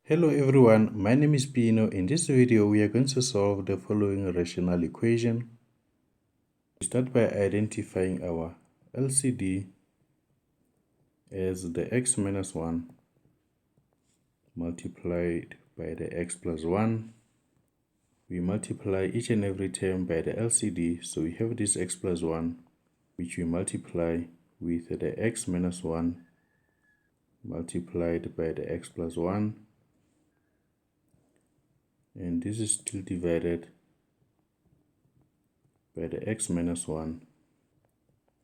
Hello everyone, my name is Pino. In this video, we are going to solve the following rational equation. We start by identifying our LCD as the x minus 1 multiplied by the x plus 1. We multiply each and every term by the LCD, so we have this x plus 1, which we multiply with the x minus 1 multiplied by the x plus 1. And this is still divided by the x minus 1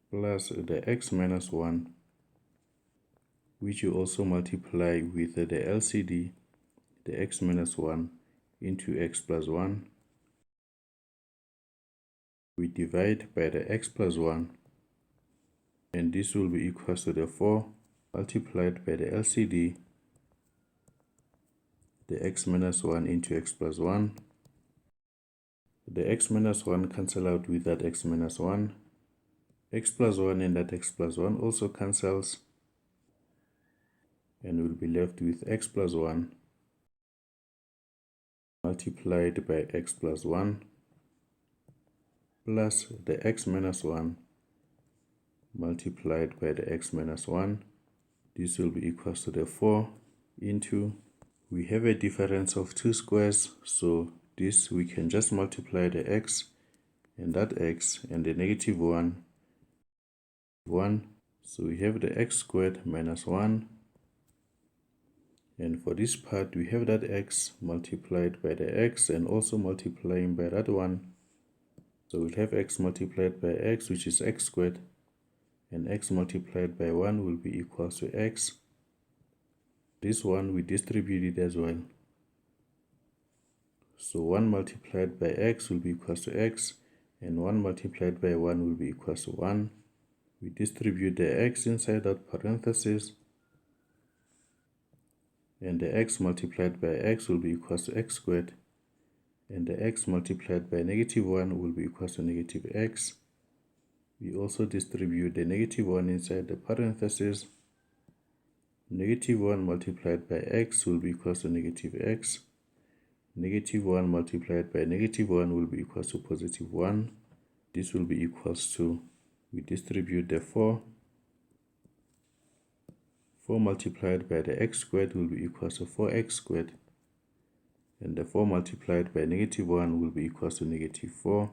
plus the x minus 1, which you also multiply with the LCD, the x minus 1 into x plus 1. We divide by the x plus 1, and this will be equal to the 4 multiplied by the LCD, the x minus 1 into x plus 1. The x minus 1 cancel out with that x minus 1. X plus 1 and that x plus 1 also cancels, and we'll be left with x plus 1 multiplied by x plus 1 plus the x minus 1 multiplied by the x minus 1. This will be equal to the 4 into, we have a difference of 2 squares, so this we can just multiply the x and that x and the negative 1. So we have the x squared minus 1. And for this part, we have that x multiplied by the x and also multiplying by that 1. So we'll have x multiplied by x, which is x squared, and x multiplied by 1 will be equal to x. This one we distribute it as well. So 1 multiplied by x will be equal to x, and 1 multiplied by 1 will be equal to 1. We distribute the x inside that parenthesis, and the x multiplied by x will be equal to x squared, and the x multiplied by negative 1 will be equal to negative x. We also distribute the negative 1 inside the parenthesis. Negative 1 multiplied by x will be equal to negative x. Negative 1 multiplied by negative 1 will be equal to positive 1. This will be equals to, we distribute the 4. 4 multiplied by the x squared will be equal to 4x squared. And the 4 multiplied by negative 1 will be equal to negative 4.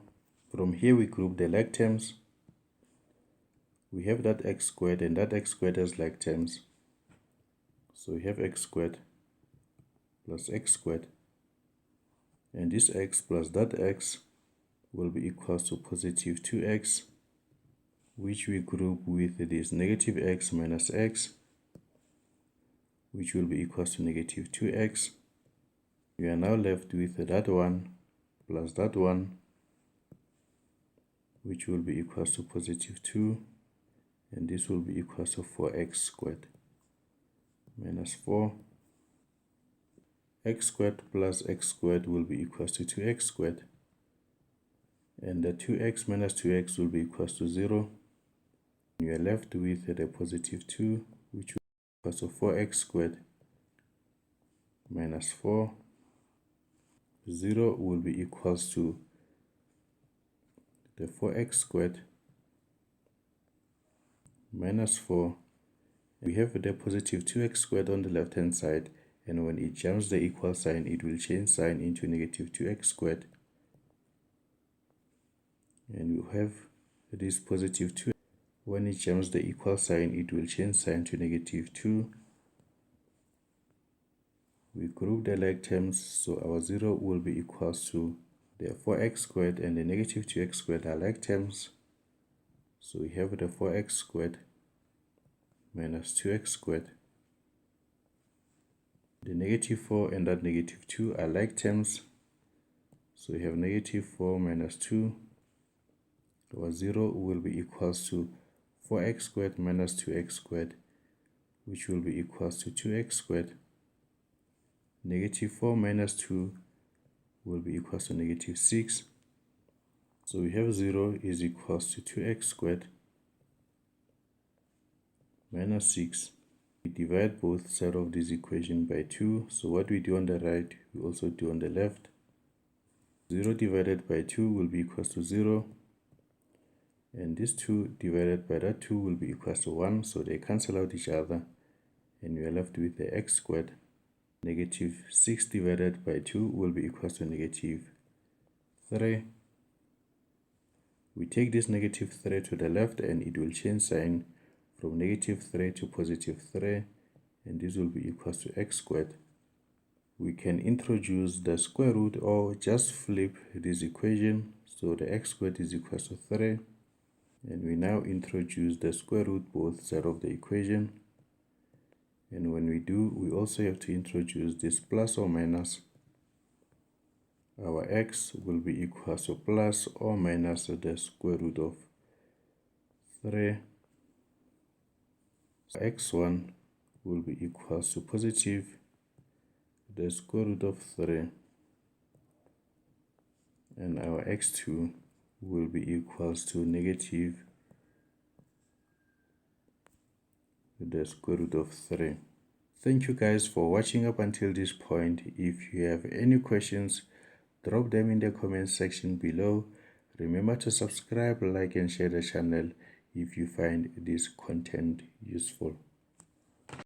From here we group the like terms. We have that x squared and that x squared as like terms. So we have x squared plus x squared. And this x plus that x will be equal to positive 2x, which we group with this negative x minus x, which will be equal to negative 2x. We are now left with that 1 plus that 1, which will be equal to positive 2, and this will be equal to 4x squared minus 4. X squared plus x squared will be equal to 2x squared, and the 2x minus 2x will be equal to 0. We are left with the positive 2, which will be equal to 4x squared minus 4. 0 will be equals to the 4x squared minus 4. We have the positive 2x squared on the left hand side, and when it jumps the equal sign, it will change sign into negative 2x squared. And we have this positive 2. When it jumps the equal sign, it will change sign to negative 2. We group the like terms, so our 0 will be equals to the 4x squared, and the negative 2x squared are like terms. So we have the 4x squared minus 2x squared. The negative 4 and that negative 2 are like terms. So we have negative 4 minus 2. Our 0 will be equals to 4x squared minus 2x squared, which will be equals to 2x squared. Negative 4 minus 2 will be equals to negative 6. So we have 0 is equals to 2x squared minus 6. We divide both sides of this equation by 2. So what we do on the right, we also do on the left. 0 divided by 2 will be equals to 0. And this 2 divided by that 2 will be equals to 1. So they cancel out each other. And we are left with the x squared. Negative 6 divided by 2 will be equals to negative 3. We take this negative 3 to the left and it will change sign from negative 3 to positive 3, and this will be equals to x squared. We can introduce the square root or just flip this equation, so the x squared is equals to 3, and we now introduce the square root both sides of the equation. And when we do, we also have to introduce this plus or minus. Our x will be equals to plus or minus the square root of 3. X1 will be equals to positive the square root of 3, and our x2 will be equals to negative the square root of 3. Thank you guys for watching up until this point. If you have any questions, drop them in the comment section below. Remember to subscribe, like and share the channel if you find this content useful.